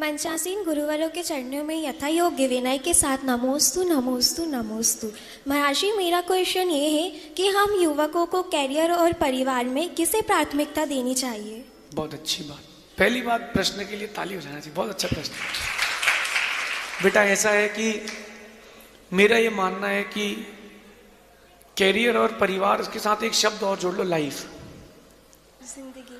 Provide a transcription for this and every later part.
पंचासीन गुरुवरों के चरणों में यथा योग्य विनय के साथ नमोस्तु नमोस्तु नमोस्तु। महर्षि, मेरा क्वेश्चन ये है कि हम युवकों को कैरियर और परिवार में किसे प्राथमिकता देनी चाहिए? बहुत अच्छी बात। पहली बात, प्रश्न के लिए ताली हो जाना चाहिए। बहुत अच्छा प्रश्न। बेटा ऐसा है कि मेरा ये मानना है कि कैरियर और परिवार के साथ एक शब्द और जोड़ लो, लाइफ। जिंदगी।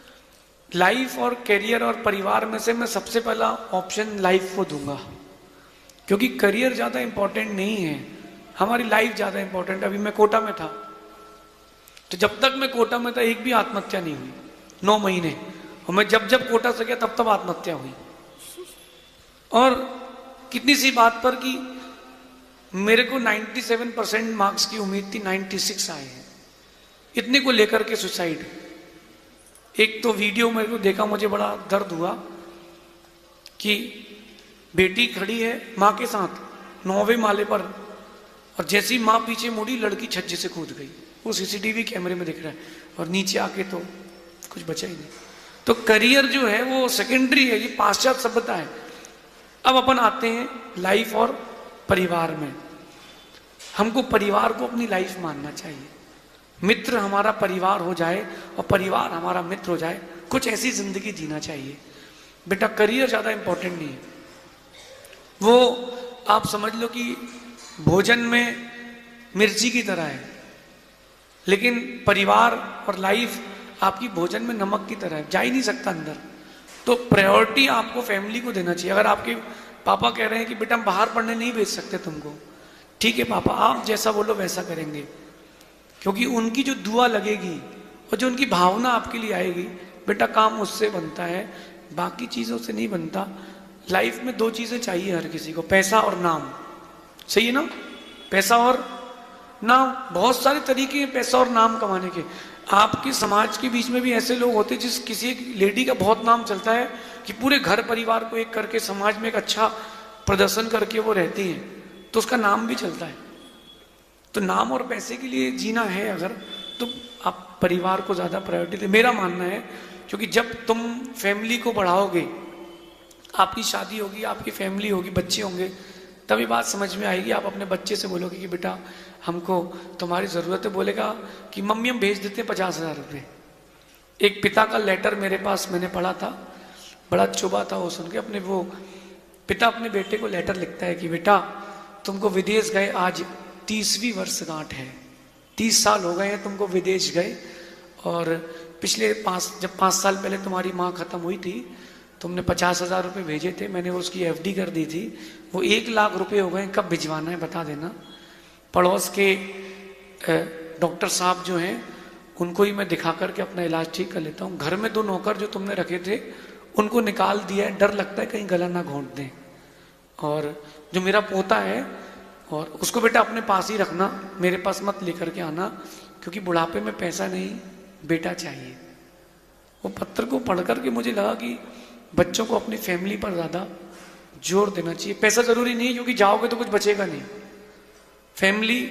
लाइफ और कैरियर और परिवार में से मैं सबसे पहला ऑप्शन लाइफ को दूंगा, क्योंकि करियर ज्यादा इंपॉर्टेंट नहीं है, हमारी लाइफ ज्यादा इंपॉर्टेंट। अभी मैं कोटा में था, तो जब तक मैं कोटा में था एक भी आत्महत्या नहीं हुई, 9 महीने। और मैं जब जब कोटा से गया तब तब आत्महत्या हुई। और कितनी सी बात पर कि मेरे को 97% मार्क्स की उम्मीद थी, 96 आए हैं। इतने को लेकर के सुसाइड। एक तो वीडियो मेरे को देखा, मुझे बड़ा दर्द हुआ कि बेटी खड़ी है माँ के साथ 9वें माले पर, और जैसी माँ पीछे मुड़ी लड़की छज्जे से कूद गई। वो सीसीटीवी कैमरे में दिख रहा है, और नीचे आके तो कुछ बचा ही नहीं। तो करियर जो है वो सेकेंडरी है, ये पाश्चात्य सभ्यता है। अब अपन आते हैं लाइफ और परिवार में। हमको परिवार को अपनी लाइफ मानना चाहिए। मित्र हमारा परिवार हो जाए और परिवार हमारा मित्र हो जाए, कुछ ऐसी जिंदगी जीना चाहिए। बेटा करियर ज्यादा इंपॉर्टेंट नहीं है। वो आप समझ लो कि भोजन में मिर्ची की तरह है, लेकिन परिवार और लाइफ आपकी भोजन में नमक की तरह है, जा ही नहीं सकता अंदर। तो प्रायोरिटी आपको फैमिली को देना चाहिए। अगर आपके पापा कह रहे हैं कि बेटा हम बाहर पढ़ने नहीं भेज सकते तुमको, ठीक है पापा, आप जैसा बोलो वैसा करेंगे, क्योंकि उनकी जो दुआ लगेगी और जो उनकी भावना आपके लिए आएगी, बेटा काम उससे बनता है, बाकी चीजों से नहीं बनता। लाइफ में 2 चीजें चाहिए हर किसी को, पैसा और नाम। सही है ना? पैसा और नाम। बहुत सारे तरीके हैं पैसा और नाम कमाने के। आपके समाज के बीच में भी ऐसे लोग होते हैं, जिस किसी एक लेडी का बहुत नाम चलता है कि पूरे घर परिवार को एक करके समाज में एक अच्छा प्रदर्शन करके वो रहती हैं, तो उसका नाम भी चलता है। तो नाम और पैसे के लिए जीना है अगर, तो आप परिवार को ज्यादा प्रायोरिटी दे, मेरा मानना है। क्योंकि जब तुम फैमिली को बढ़ाओगे, आपकी शादी होगी, आपकी फैमिली होगी, बच्चे होंगे, तभी बात समझ में आएगी। आप अपने बच्चे से बोलोगे कि बेटा हमको तुम्हारी जरूरत है, बोलेगा कि मम्मी हम भेज देते हैं 50,000 रुपये। एक पिता का लेटर मेरे पास मैंने पढ़ा था, बड़ा चुभा था वो सुन के। अपने वो पिता अपने बेटे को लेटर लिखता है कि बेटा तुमको विदेश गए आज 30वीं वर्षगांठ है, 30 साल हो गए हैं तुमको विदेश गए, और पिछले 5 साल पहले तुम्हारी माँ खत्म हुई थी, तुमने 50,000 रुपये भेजे थे, मैंने उसकी FD कर दी थी, वो 1 लाख रुपये हो गए, कब भिजवाना है बता देना। पड़ोस के डॉक्टर साहब जो हैं उनको ही मैं दिखा करके अपना इलाज ठीक कर लेता हूँ। घर में 2 नौकर जो तुमने रखे थे उनको निकाल दिया है, डर लगता है कहीं गला ना घोंट दें। और जो मेरा पोता है, और उसको बेटा अपने पास ही रखना, मेरे पास मत लेकर के आना, क्योंकि बुढ़ापे में पैसा नहीं बेटा चाहिए। वो पत्र को पढ़ करके मुझे लगा कि बच्चों को अपनी फैमिली पर ज्यादा जोर देना चाहिए। पैसा जरूरी नहीं है, क्योंकि जाओगे तो कुछ बचेगा नहीं। फैमिली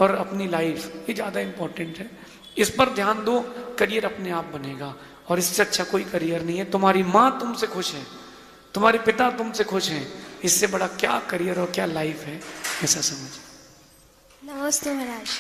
और अपनी लाइफ ये ज्यादा इंपॉर्टेंट है, इस पर ध्यान दो, करियर अपने आप बनेगा। और इससे अच्छा कोई करियर नहीं है। तुम्हारी माँ तुमसे खुश है, तुम्हारे पिता तुमसे खुश हैं, इससे बड़ा क्या करियर और क्या लाइफ है, ऐसा समझ। नमस्ते महाराज।